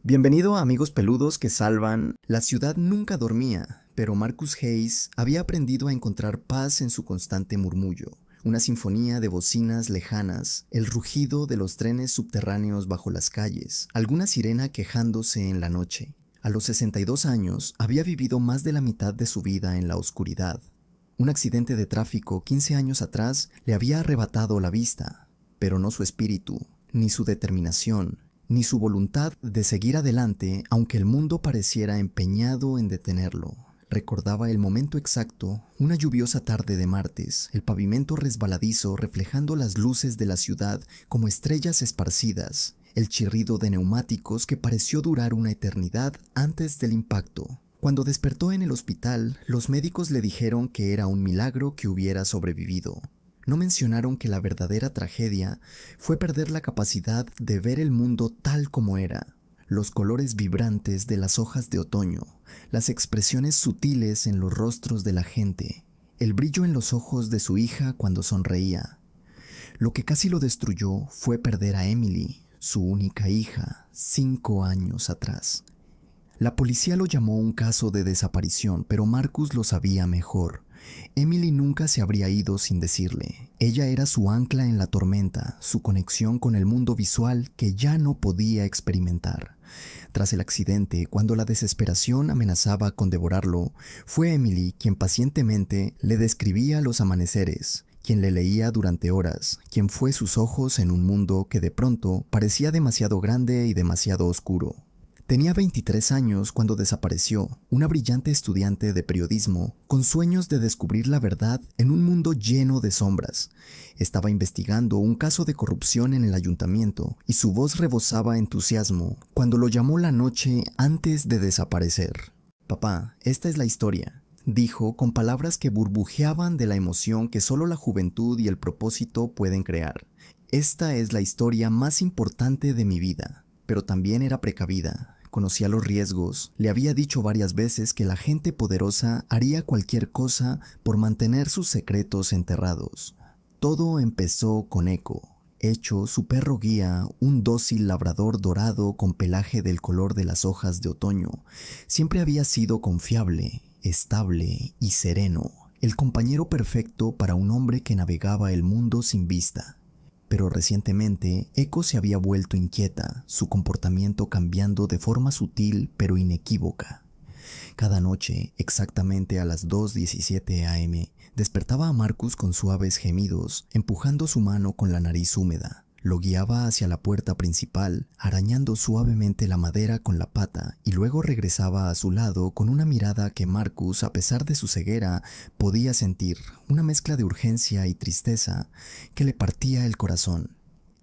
Bienvenido a Amigos Peludos que Salvan. La ciudad nunca dormía, pero Marcus Hayes había aprendido a encontrar paz en su constante murmullo. Una sinfonía de bocinas lejanas, el rugido de los trenes subterráneos bajo las calles, alguna sirena quejándose en la noche. A los 62 años había vivido más de la mitad de su vida en la oscuridad. Un accidente de tráfico 15 años atrás le había arrebatado la vista, pero no su espíritu, ni su determinación, ni su voluntad de seguir adelante aunque el mundo pareciera empeñado en detenerlo. Recordaba el momento exacto, una lluviosa tarde de martes, el pavimento resbaladizo reflejando las luces de la ciudad como estrellas esparcidas, el chirrido de neumáticos que pareció durar una eternidad antes del impacto. Cuando despertó en el hospital, los médicos le dijeron que era un milagro que hubiera sobrevivido. No mencionaron que la verdadera tragedia fue perder la capacidad de ver el mundo tal como era. Los colores vibrantes de las hojas de otoño, las expresiones sutiles en los rostros de la gente, el brillo en los ojos de su hija cuando sonreía. Lo que casi lo destruyó fue perder a Emily, su única hija, 5 años atrás. La policía lo llamó un caso de desaparición, pero Marcus lo sabía mejor. Emily nunca se habría ido sin decirle. Ella era su ancla en la tormenta, su conexión con el mundo visual que ya no podía experimentar. Tras el accidente, cuando la desesperación amenazaba con devorarlo, fue Emily quien pacientemente le describía los amaneceres, quien le leía durante horas, quien fue sus ojos en un mundo que de pronto parecía demasiado grande y demasiado oscuro. Tenía 23 años cuando desapareció, una brillante estudiante de periodismo, con sueños de descubrir la verdad en un mundo lleno de sombras. Estaba investigando un caso de corrupción en el ayuntamiento y su voz rebosaba entusiasmo cuando lo llamó la noche antes de desaparecer. «Papá, esta es la historia», dijo con palabras que burbujeaban de la emoción que solo la juventud y el propósito pueden crear. «Esta es la historia más importante de mi vida», pero también era precavida. Conocía los riesgos, le había dicho varias veces que la gente poderosa haría cualquier cosa por mantener sus secretos enterrados. Todo empezó con Echo, Echo, su perro guía, un dócil labrador dorado con pelaje del color de las hojas de otoño. Siempre había sido confiable, estable y sereno, el compañero perfecto para un hombre que navegaba el mundo sin vista. Pero recientemente, Echo se había vuelto inquieta, su comportamiento cambiando de forma sutil pero inequívoca. Cada noche, exactamente a las 2:17 a.m., despertaba a Marcus con suaves gemidos, empujando su mano con la nariz húmeda. Lo guiaba hacia la puerta principal, arañando suavemente la madera con la pata, y luego regresaba a su lado con una mirada que Marcus, a pesar de su ceguera, podía sentir, una mezcla de urgencia y tristeza que le partía el corazón.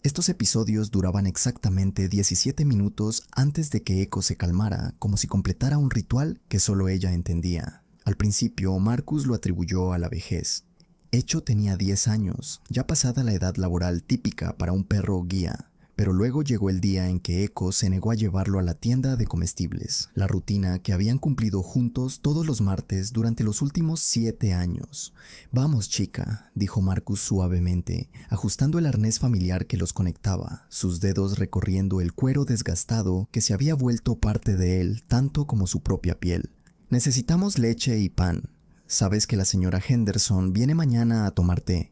Estos episodios duraban exactamente 17 minutos antes de que Echo se calmara, como si completara un ritual que solo ella entendía. Al principio, Marcus lo atribuyó a la vejez. Echo tenía 10 años, ya pasada la edad laboral típica para un perro guía, pero luego llegó el día en que Echo se negó a llevarlo a la tienda de comestibles, la rutina que habían cumplido juntos todos los martes durante los últimos 7 años. «Vamos, chica», dijo Marcus suavemente, ajustando el arnés familiar que los conectaba, sus dedos recorriendo el cuero desgastado que se había vuelto parte de él tanto como su propia piel. «Necesitamos leche y pan. Sabes que la señora Henderson viene mañana a tomar té».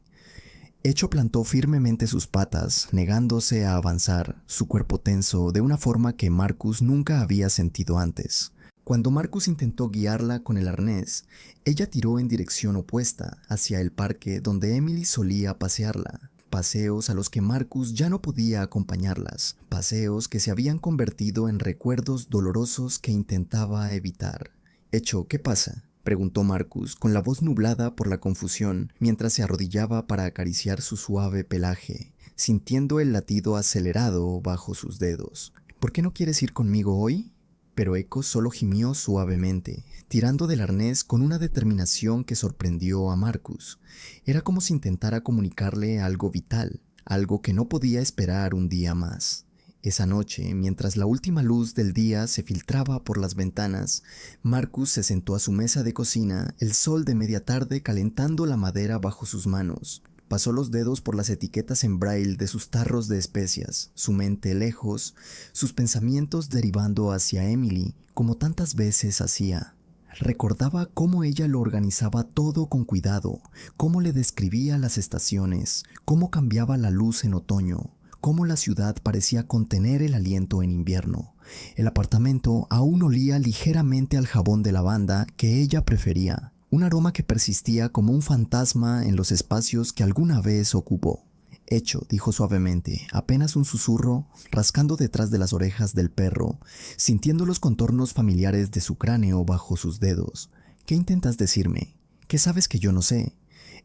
Echo plantó firmemente sus patas, negándose a avanzar, su cuerpo tenso de una forma que Marcus nunca había sentido antes. Cuando Marcus intentó guiarla con el arnés, ella tiró en dirección opuesta, hacia el parque donde Emily solía pasearla. Paseos a los que Marcus ya no podía acompañarlas, paseos que se habían convertido en recuerdos dolorosos que intentaba evitar. «Echo, ¿qué pasa?», preguntó Marcus, con la voz nublada por la confusión, mientras se arrodillaba para acariciar su suave pelaje, sintiendo el latido acelerado bajo sus dedos. «¿Por qué no quieres ir conmigo hoy?». Pero Echo solo gimió suavemente, tirando del arnés con una determinación que sorprendió a Marcus. Era como si intentara comunicarle algo vital, algo que no podía esperar un día más. Esa noche, mientras la última luz del día se filtraba por las ventanas, Marcus se sentó a su mesa de cocina, el sol de media tarde calentando la madera bajo sus manos. pasó los dedos por las etiquetas en braille de sus tarros de especias, su mente lejos, sus pensamientos derivando hacia Emily, como tantas veces hacía. Recordaba cómo ella lo organizaba todo con cuidado, cómo le describía las estaciones, cómo cambiaba la luz en otoño, cómo la ciudad parecía contener el aliento en invierno. El apartamento aún olía ligeramente al jabón de lavanda que ella prefería, un aroma que persistía como un fantasma en los espacios que alguna vez ocupó. Hecho, dijo suavemente, apenas un susurro, rascando detrás de las orejas del perro, sintiendo los contornos familiares de su cráneo bajo sus dedos. ¿Qué intentas decirme? ¿Qué sabes que yo no sé?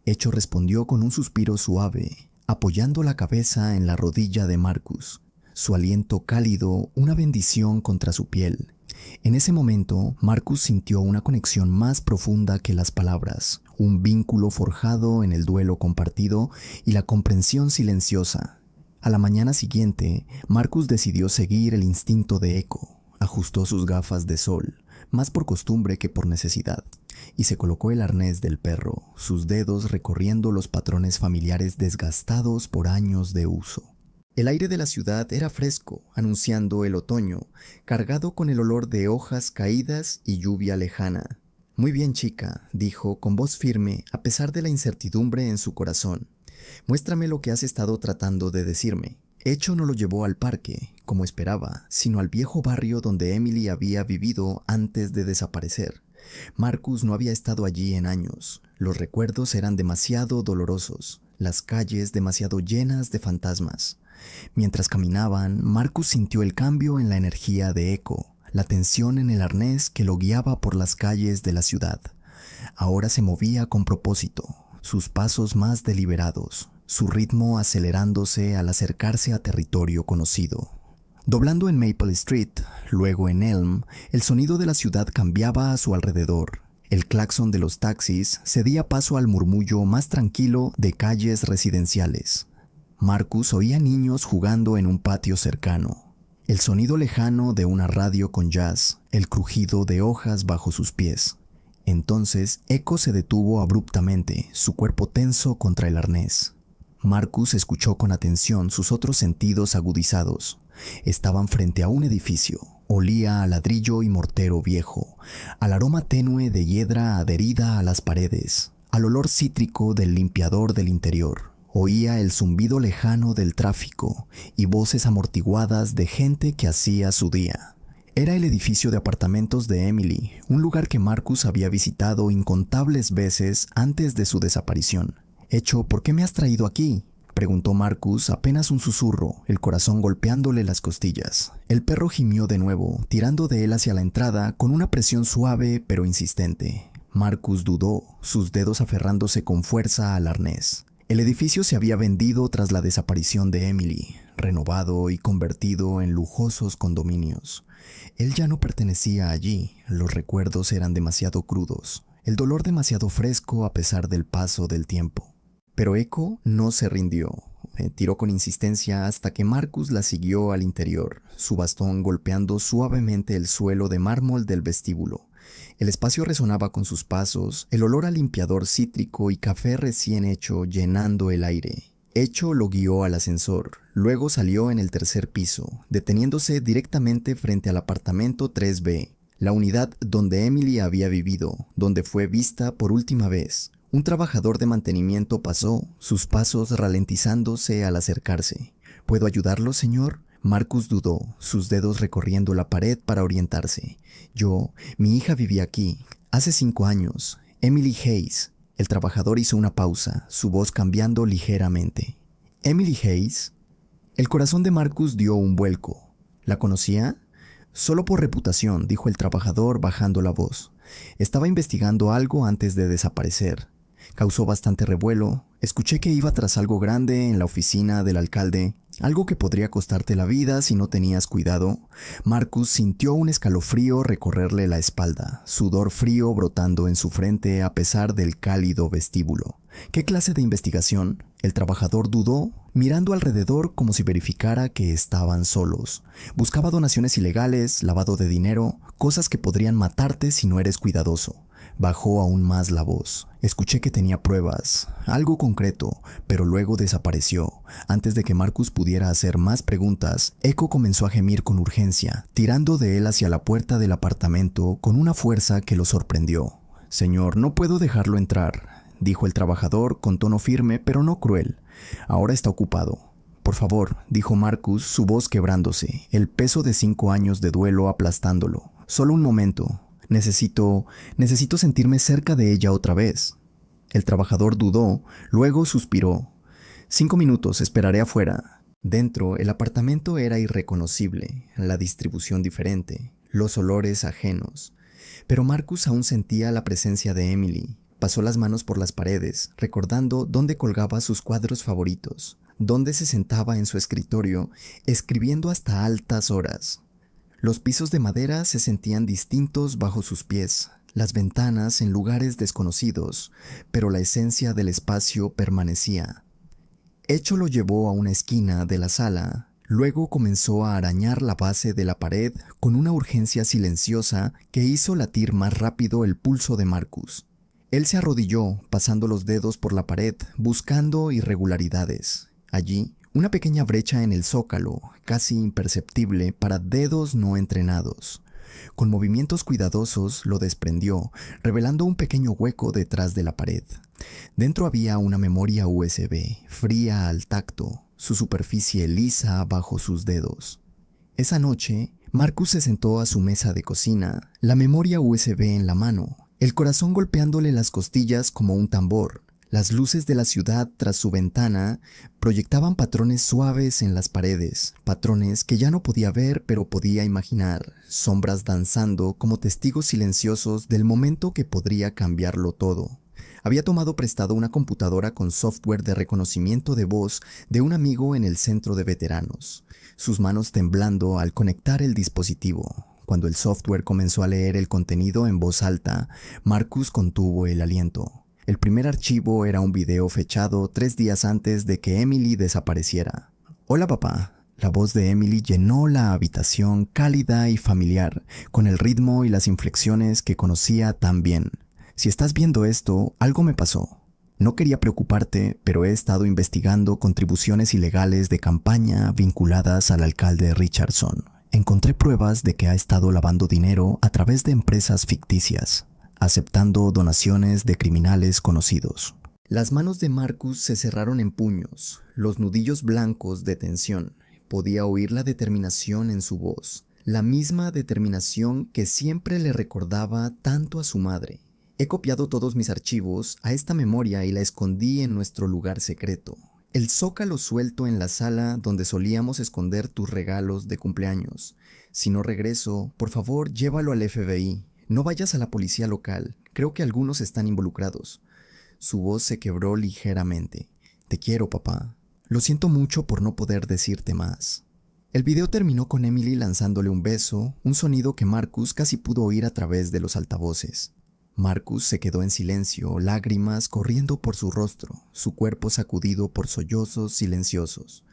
Hecho respondió con un suspiro suave, apoyando la cabeza en la rodilla de Marcus, su aliento cálido una bendición contra su piel. En ese momento, Marcus sintió una conexión más profunda que las palabras, un vínculo forjado en el duelo compartido y la comprensión silenciosa. A la mañana siguiente, Marcus decidió seguir el instinto de Echo. Ajustó sus gafas de sol, más por costumbre que por necesidad, y se colocó el arnés del perro, sus dedos recorriendo los patrones familiares desgastados por años de uso. El aire de la ciudad era fresco, anunciando el otoño, cargado con el olor de hojas caídas y lluvia lejana. «Muy bien, chica», dijo con voz firme a pesar de la incertidumbre en su corazón. «Muéstrame lo que has estado tratando de decirme». Hecho no lo llevó al parque, como esperaba, sino al viejo barrio donde Emily había vivido antes de desaparecer. Marcus no había estado allí en años. Los recuerdos eran demasiado dolorosos, las calles demasiado llenas de fantasmas. Mientras caminaban, Marcus sintió el cambio en la energía de Echo, la tensión en el arnés que lo guiaba por las calles de la ciudad. Ahora se movía con propósito, sus pasos más deliberados, su ritmo acelerándose al acercarse a territorio conocido. Doblando en Maple Street, luego en Elm, el sonido de la ciudad cambiaba a su alrededor. El claxon de los taxis cedía paso al murmullo más tranquilo de calles residenciales. Marcus oía niños jugando en un patio cercano, el sonido lejano de una radio con jazz, el crujido de hojas bajo sus pies. Entonces, Echo se detuvo abruptamente, su cuerpo tenso contra el arnés. Marcus escuchó con atención sus otros sentidos agudizados. Estaban frente a un edificio. Olía a ladrillo y mortero viejo, al aroma tenue de hiedra adherida a las paredes, al olor cítrico del limpiador del interior. Oía el zumbido lejano del tráfico y voces amortiguadas de gente que hacía su día. Era el edificio de apartamentos de Emily, un lugar que Marcus había visitado incontables veces antes de su desaparición. «Hecho, ¿por qué me has traído aquí?», preguntó Marcus, apenas un susurro, el corazón golpeándole las costillas. El perro gimió de nuevo, tirando de él hacia la entrada con una presión suave pero insistente. Marcus dudó, sus dedos aferrándose con fuerza al arnés. El edificio se había vendido tras la desaparición de Emily, renovado y convertido en lujosos condominios. Él ya no pertenecía allí, los recuerdos eran demasiado crudos, el dolor demasiado fresco a pesar del paso del tiempo. Pero Echo no se rindió. Tiró con insistencia hasta que Marcus la siguió al interior, su bastón golpeando suavemente el suelo de mármol del vestíbulo. El espacio resonaba con sus pasos, el olor a limpiador cítrico y café recién hecho llenando el aire. Hecho lo guió al ascensor, luego salió en el tercer piso, deteniéndose directamente frente al apartamento 3B, la unidad donde Emily había vivido, donde fue vista por última vez. Un trabajador de mantenimiento pasó, sus pasos ralentizándose al acercarse. «¿Puedo ayudarlo, señor?». Marcus dudó, sus dedos recorriendo la pared para orientarse. Mi hija vivía aquí, hace 5 años. Emily Hayes». El trabajador hizo una pausa, su voz cambiando ligeramente. «¿Emily Hayes?». El corazón de Marcus dio un vuelco. «¿La conocía?». «Solo por reputación», dijo el trabajador bajando la voz. «Estaba investigando algo antes de desaparecer. Causó bastante revuelo. Escuché que iba tras algo grande en la oficina del alcalde, algo que podría costarte la vida si no tenías cuidado». Marcus sintió un escalofrío recorrerle la espalda, sudor frío brotando en su frente a pesar del cálido vestíbulo. «¿Qué clase de investigación?». El trabajador dudó, mirando alrededor como si verificara que estaban solos. «Buscaba donaciones ilegales, lavado de dinero, cosas que podrían matarte si no eres cuidadoso». Bajó aún más la voz. Escuché que tenía pruebas, algo concreto, pero luego desapareció. Antes de que Marcus pudiera hacer más preguntas, Echo comenzó a gemir con urgencia, tirando de él hacia la puerta del apartamento con una fuerza que lo sorprendió. «Señor, no puedo dejarlo entrar», dijo el trabajador con tono firme pero no cruel. «Ahora está ocupado». «Por favor», dijo Marcus, su voz quebrándose, el peso de 5 años de duelo aplastándolo. «Solo un momento. Necesito sentirme cerca de ella otra vez». El trabajador dudó, luego suspiró. 5 minutos, esperaré afuera. Dentro, el apartamento era irreconocible, la distribución diferente, los olores ajenos. Pero Marcus aún sentía la presencia de Emily. Pasó las manos por las paredes, recordando dónde colgaba sus cuadros favoritos, dónde se sentaba en su escritorio, escribiendo hasta altas horas. Los pisos de madera se sentían distintos bajo sus pies, las ventanas en lugares desconocidos, pero la esencia del espacio permanecía. Echo lo llevó a una esquina de la sala, luego comenzó a arañar la base de la pared con una urgencia silenciosa que hizo latir más rápido el pulso de Marcus. Él se arrodilló, pasando los dedos por la pared, buscando irregularidades. Allí, una pequeña brecha en el zócalo, casi imperceptible para dedos no entrenados. Con movimientos cuidadosos lo desprendió, revelando un pequeño hueco detrás de la pared. Dentro había una memoria USB, fría al tacto, su superficie lisa bajo sus dedos. Esa noche, Marcus se sentó a su mesa de cocina, la memoria USB en la mano, el corazón golpeándole las costillas como un tambor. Las luces de la ciudad tras su ventana proyectaban patrones suaves en las paredes, patrones que ya no podía ver pero podía imaginar, sombras danzando como testigos silenciosos del momento que podría cambiarlo todo. Había tomado prestado una computadora con software de reconocimiento de voz de un amigo en el centro de veteranos, sus manos temblando al conectar el dispositivo. Cuando el software comenzó a leer el contenido en voz alta, Marcus contuvo el aliento. El primer archivo era un video fechado 3 días antes de que Emily desapareciera. «Hola, papá». La voz de Emily llenó la habitación cálida y familiar, con el ritmo y las inflexiones que conocía tan bien. «Si estás viendo esto, algo me pasó. No quería preocuparte, pero he estado investigando contribuciones ilegales de campaña vinculadas al alcalde Richardson. Encontré pruebas de que ha estado lavando dinero a través de empresas ficticias, aceptando donaciones de criminales conocidos». Las manos de Marcus se cerraron en puños, los nudillos blancos de tensión. Podía oír la determinación en su voz, la misma determinación que siempre le recordaba tanto a su madre. «He copiado todos mis archivos a esta memoria y la escondí en nuestro lugar secreto. El zócalo suelto en la sala donde solíamos esconder tus regalos de cumpleaños. Si no regreso, por favor llévalo al FBI. No vayas a la policía local, creo que algunos están involucrados». Su voz se quebró ligeramente. «Te quiero, papá. Lo siento mucho por no poder decirte más». El video terminó con Emily lanzándole un beso, un sonido que Marcus casi pudo oír a través de los altavoces. Marcus se quedó en silencio, lágrimas corriendo por su rostro, su cuerpo sacudido por sollozos silenciosos.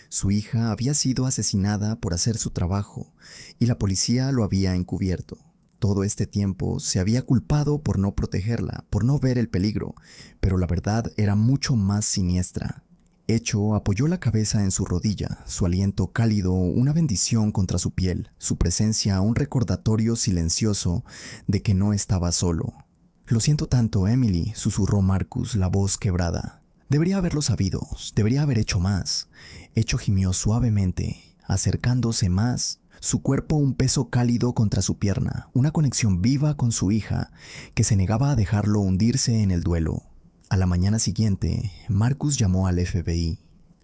Su hija había sido asesinada por hacer su trabajo, y la policía lo había encubierto. Todo este tiempo se había culpado por no protegerla, por no ver el peligro, pero la verdad era mucho más siniestra. Echo apoyó la cabeza en su rodilla, su aliento cálido una bendición contra su piel, su presencia un recordatorio silencioso de que no estaba solo. «Lo siento tanto, Emily», susurró Marcus, la voz quebrada. «Debería haberlo sabido, debería haber hecho más». Echo gimió suavemente, acercándose más, su cuerpo un peso cálido contra su pierna, una conexión viva con su hija, que se negaba a dejarlo hundirse en el duelo. A la mañana siguiente, Marcus llamó al FBI.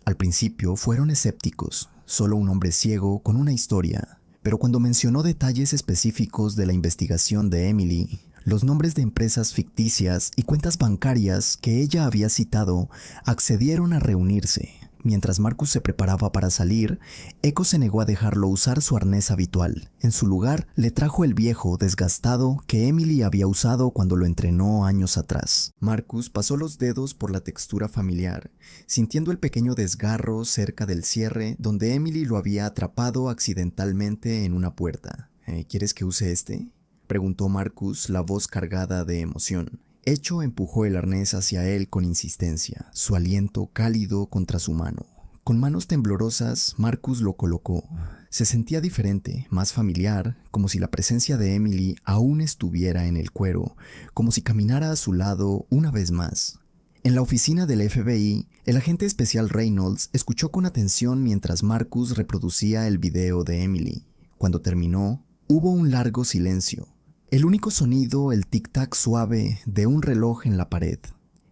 Al principio fueron escépticos, solo un hombre ciego con una historia, pero cuando mencionó detalles específicos de la investigación de Emily, los nombres de empresas ficticias y cuentas bancarias que ella había citado, accedieron a reunirse. Mientras Marcus se preparaba para salir, Echo se negó a dejarlo usar su arnés habitual. En su lugar, le trajo el viejo, desgastado, que Emily había usado cuando lo entrenó años atrás. Marcus pasó los dedos por la textura familiar, sintiendo el pequeño desgarro cerca del cierre donde Emily lo había atrapado accidentalmente en una puerta. «¿Quieres que use este?». preguntó Marcus, la voz cargada de emoción. Echo empujó el arnés hacia él con insistencia, su aliento cálido contra su mano. Con manos temblorosas, Marcus lo colocó. Se sentía diferente, más familiar, como si la presencia de Emily aún estuviera en el cuero, como si caminara a su lado una vez más. En la oficina del FBI, el agente especial Reynolds escuchó con atención mientras Marcus reproducía el video de Emily. Cuando terminó, hubo un largo silencio. El único sonido, el tic-tac suave de un reloj en la pared.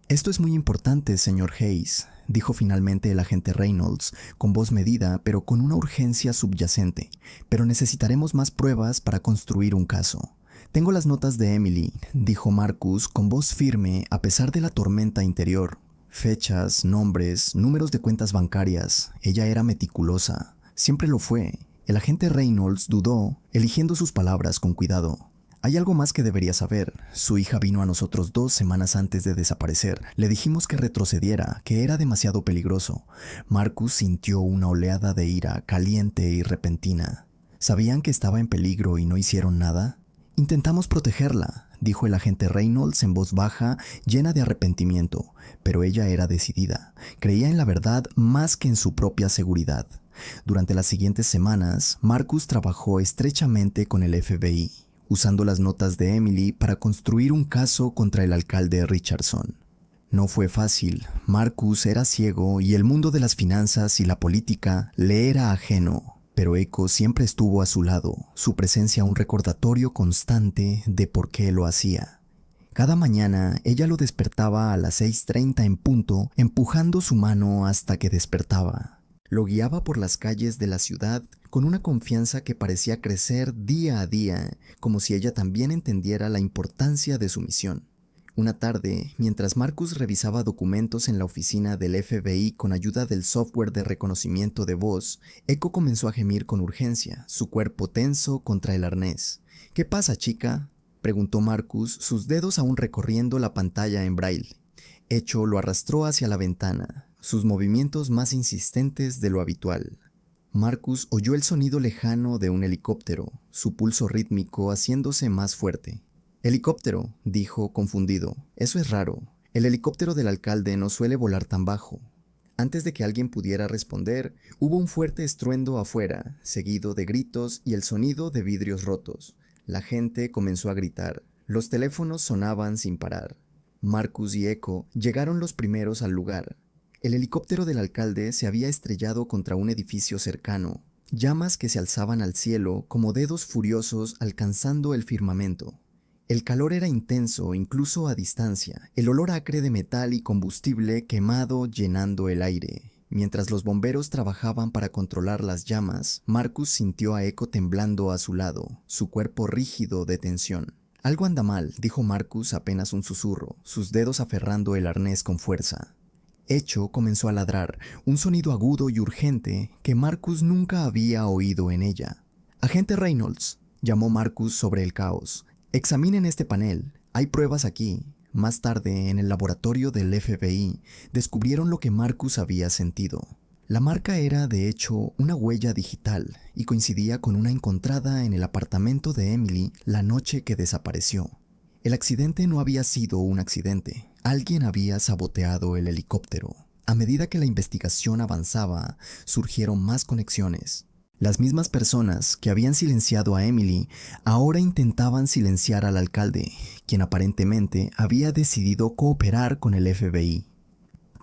«Esto es muy importante, señor Hayes», dijo finalmente el agente Reynolds, con voz medida pero con una urgencia subyacente. «Pero necesitaremos más pruebas para construir un caso». «Tengo las notas de Emily», dijo Marcus con voz firme a pesar de la tormenta interior. Fechas, nombres, números de cuentas bancarias. Ella era meticulosa. Siempre lo fue. El agente Reynolds dudó, eligiendo sus palabras con cuidado. «Hay algo más que debería saber. Su hija vino a nosotros 2 semanas antes de desaparecer. Le dijimos que retrocediera, que era demasiado peligroso». Marcus sintió una oleada de ira, caliente y repentina. ¿Sabían que estaba en peligro y no hicieron nada? «Intentamos protegerla», dijo el agente Reynolds en voz baja, llena de arrepentimiento, pero ella era decidida. Creía en la verdad más que en su propia seguridad. Durante las siguientes semanas, Marcus trabajó estrechamente con el FBI, usando las notas de Emily para construir un caso contra el alcalde Richardson. No fue fácil. Marcus era ciego y el mundo de las finanzas y la política le era ajeno, pero Echo siempre estuvo a su lado, su presencia un recordatorio constante de por qué lo hacía. Cada mañana ella lo despertaba a las 6:30 en punto, empujando su mano hasta que despertaba. Lo guiaba por las calles de la ciudad con una confianza que parecía crecer día a día, como si ella también entendiera la importancia de su misión. Una tarde, mientras Marcus revisaba documentos en la oficina del FBI con ayuda del software de reconocimiento de voz, Echo comenzó a gemir con urgencia, su cuerpo tenso contra el arnés. «¿Qué pasa, chica?», preguntó Marcus, sus dedos aún recorriendo la pantalla en braille. Echo lo arrastró hacia la ventana, sus movimientos más insistentes de lo habitual. Marcus oyó el sonido lejano de un helicóptero, su pulso rítmico haciéndose más fuerte. «Helicóptero», dijo, confundido. «Eso es raro. El helicóptero del alcalde no suele volar tan bajo». Antes de que alguien pudiera responder, hubo un fuerte estruendo afuera, seguido de gritos y el sonido de vidrios rotos. La gente comenzó a gritar. Los teléfonos sonaban sin parar. Marcus y Echo llegaron los primeros al lugar. El helicóptero del alcalde se había estrellado contra un edificio cercano, llamas que se alzaban al cielo como dedos furiosos alcanzando el firmamento. El calor era intenso incluso a distancia, el olor acre de metal y combustible quemado llenando el aire. Mientras los bomberos trabajaban para controlar las llamas, Marcus sintió a Echo temblando a su lado, su cuerpo rígido de tensión. «Algo anda mal», dijo Marcus apenas un susurro, sus dedos aferrando el arnés con fuerza. Echo comenzó a ladrar, un sonido agudo y urgente que Marcus nunca había oído en ella. «Agente Reynolds», llamó Marcus sobre el caos. «Examinen este panel, hay pruebas aquí». Más tarde, en el laboratorio del FBI, descubrieron lo que Marcus había sentido. La marca era, de hecho, una huella digital y coincidía con una encontrada en el apartamento de Emily la noche que desapareció. El accidente no había sido un accidente. Alguien había saboteado el helicóptero. A medida que la investigación avanzaba, surgieron más conexiones. Las mismas personas que habían silenciado a Emily ahora intentaban silenciar al alcalde, quien aparentemente había decidido cooperar con el FBI.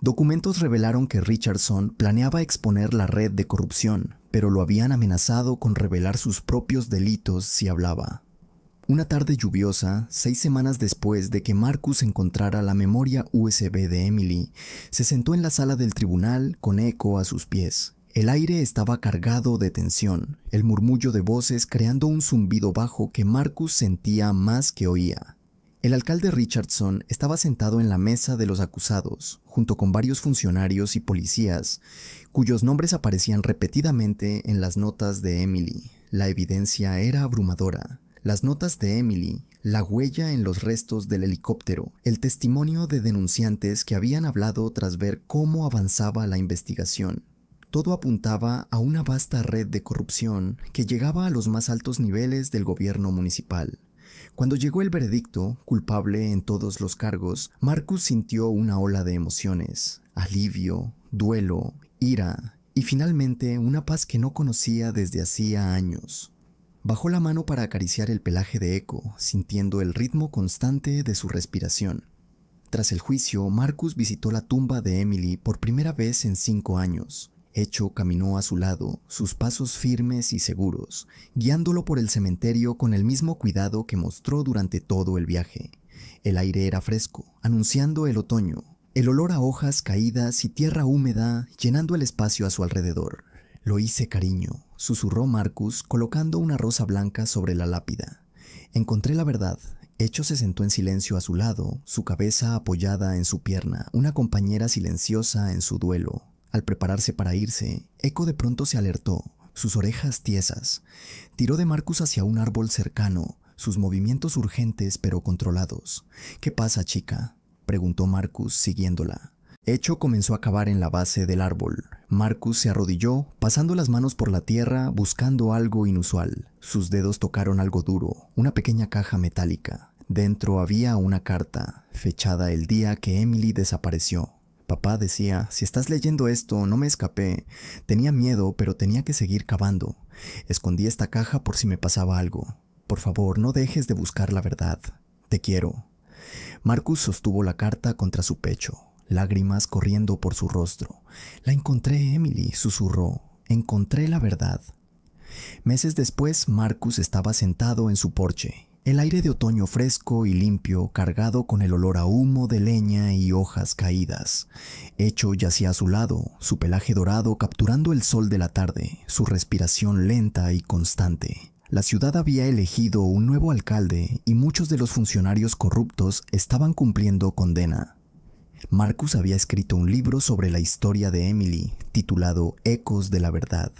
Documentos revelaron que Richardson planeaba exponer la red de corrupción, pero lo habían amenazado con revelar sus propios delitos si hablaba. Una tarde lluviosa, 6 semanas después de que Marcus encontrara la memoria USB de Emily, se sentó en la sala del tribunal con Echo a sus pies. El aire estaba cargado de tensión, el murmullo de voces creando un zumbido bajo que Marcus sentía más que oía. El alcalde Richardson estaba sentado en la mesa de los acusados, junto con varios funcionarios y policías, cuyos nombres aparecían repetidamente en las notas de Emily. La evidencia era abrumadora. Las notas de Emily, la huella en los restos del helicóptero, el testimonio de denunciantes que habían hablado tras ver cómo avanzaba la investigación. Todo apuntaba a una vasta red de corrupción que llegaba a los más altos niveles del gobierno municipal. Cuando llegó el veredicto, culpable en todos los cargos, Marcus sintió una ola de emociones: alivio, duelo, ira y finalmente una paz que no conocía desde hacía años. Bajó la mano para acariciar el pelaje de Echo, sintiendo el ritmo constante de su respiración. Tras el juicio, Marcus visitó la tumba de Emily por primera vez en 5 años. Echo caminó a su lado, sus pasos firmes y seguros, guiándolo por el cementerio con el mismo cuidado que mostró durante todo el viaje. El aire era fresco, anunciando el otoño, el olor a hojas caídas y tierra húmeda llenando el espacio a su alrededor. «Lo hice, cariño», susurró Marcus, colocando una rosa blanca sobre la lápida. «Encontré la verdad». Echo se sentó en silencio a su lado, su cabeza apoyada en su pierna, una compañera silenciosa en su duelo. Al prepararse para irse, Echo de pronto se alertó, sus orejas tiesas. Tiró de Marcus hacia un árbol cercano, sus movimientos urgentes pero controlados. «¿Qué pasa, chica?», preguntó Marcus, siguiéndola. Echo comenzó a cavar en la base del árbol. Marcus se arrodilló, pasando las manos por la tierra, buscando algo inusual. Sus dedos tocaron algo duro, una pequeña caja metálica. Dentro había una carta, fechada el día que Emily desapareció. «Papá», decía, «si estás leyendo esto, no me escapé. Tenía miedo, pero tenía que seguir cavando. Escondí esta caja por si me pasaba algo. Por favor, no dejes de buscar la verdad. Te quiero». Marcus sostuvo la carta contra su pecho, lágrimas corriendo por su rostro. «La encontré, Emily», susurró. «Encontré la verdad». Meses después, Marcus estaba sentado en su porche. El aire de otoño fresco y limpio, cargado con el olor a humo de leña y hojas caídas. Echo yacía a su lado, su pelaje dorado capturando el sol de la tarde, su respiración lenta y constante. La ciudad había elegido un nuevo alcalde y muchos de los funcionarios corruptos estaban cumpliendo condena. Marcus había escrito un libro sobre la historia de Emily, titulado Ecos de la Verdad.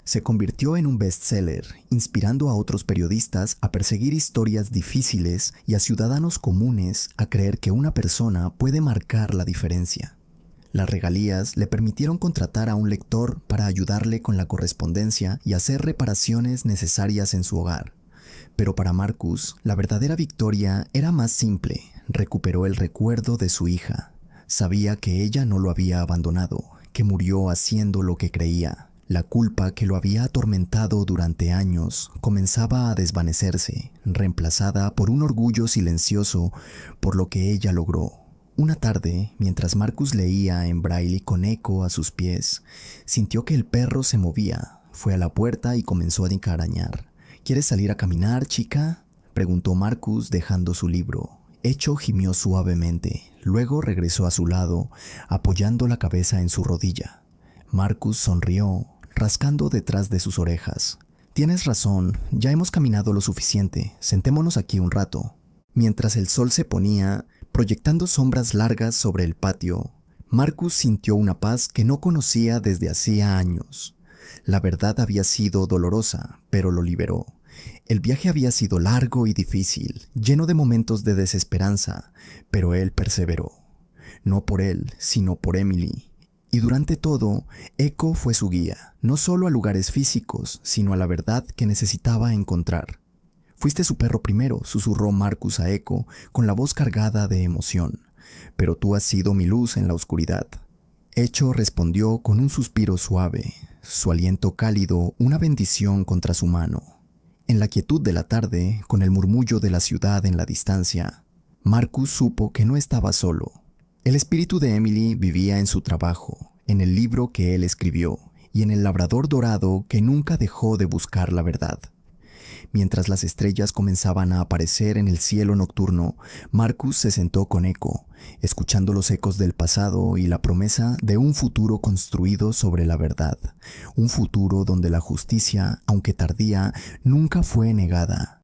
Se convirtió en un bestseller, inspirando a otros periodistas a perseguir historias difíciles y a ciudadanos comunes a creer que una persona puede marcar la diferencia. Las regalías le permitieron contratar a un lector para ayudarle con la correspondencia y hacer reparaciones necesarias en su hogar. Pero para Marcus, la verdadera victoria era más simple. Recuperó el recuerdo de su hija. Sabía que ella no lo había abandonado, que murió haciendo lo que creía. La culpa que lo había atormentado durante años comenzaba a desvanecerse, reemplazada por un orgullo silencioso por lo que ella logró. Una tarde, mientras Marcus leía en braille con Echo a sus pies, sintió que el perro se movía. Fue a la puerta y comenzó a arañar. «¿Quieres salir a caminar, chica?», preguntó Marcus dejando su libro. Echo gimió suavemente, luego regresó a su lado, apoyando la cabeza en su rodilla. Marcus sonrió, rascando detrás de sus orejas. «Tienes razón, ya hemos caminado lo suficiente, sentémonos aquí un rato». Mientras el sol se ponía, proyectando sombras largas sobre el patio, Marcus sintió una paz que no conocía desde hacía años. La verdad había sido dolorosa, pero lo liberó. El viaje había sido largo y difícil, lleno de momentos de desesperanza, pero él perseveró. No por él, sino por Emily. Y durante todo, Echo fue su guía, no solo a lugares físicos, sino a la verdad que necesitaba encontrar. «Fuiste su perro primero», susurró Marcus a Echo con la voz cargada de emoción. «Pero tú has sido mi luz en la oscuridad». Echo respondió con un suspiro suave, su aliento cálido una bendición contra su mano. En la quietud de la tarde, con el murmullo de la ciudad en la distancia, Marcus supo que no estaba solo. El espíritu de Emily vivía en su trabajo, en el libro que él escribió y en el labrador dorado que nunca dejó de buscar la verdad. Mientras las estrellas comenzaban a aparecer en el cielo nocturno, Marcus se sentó con Echo, escuchando los ecos del pasado y la promesa de un futuro construido sobre la verdad, un futuro donde la justicia, aunque tardía, nunca fue negada.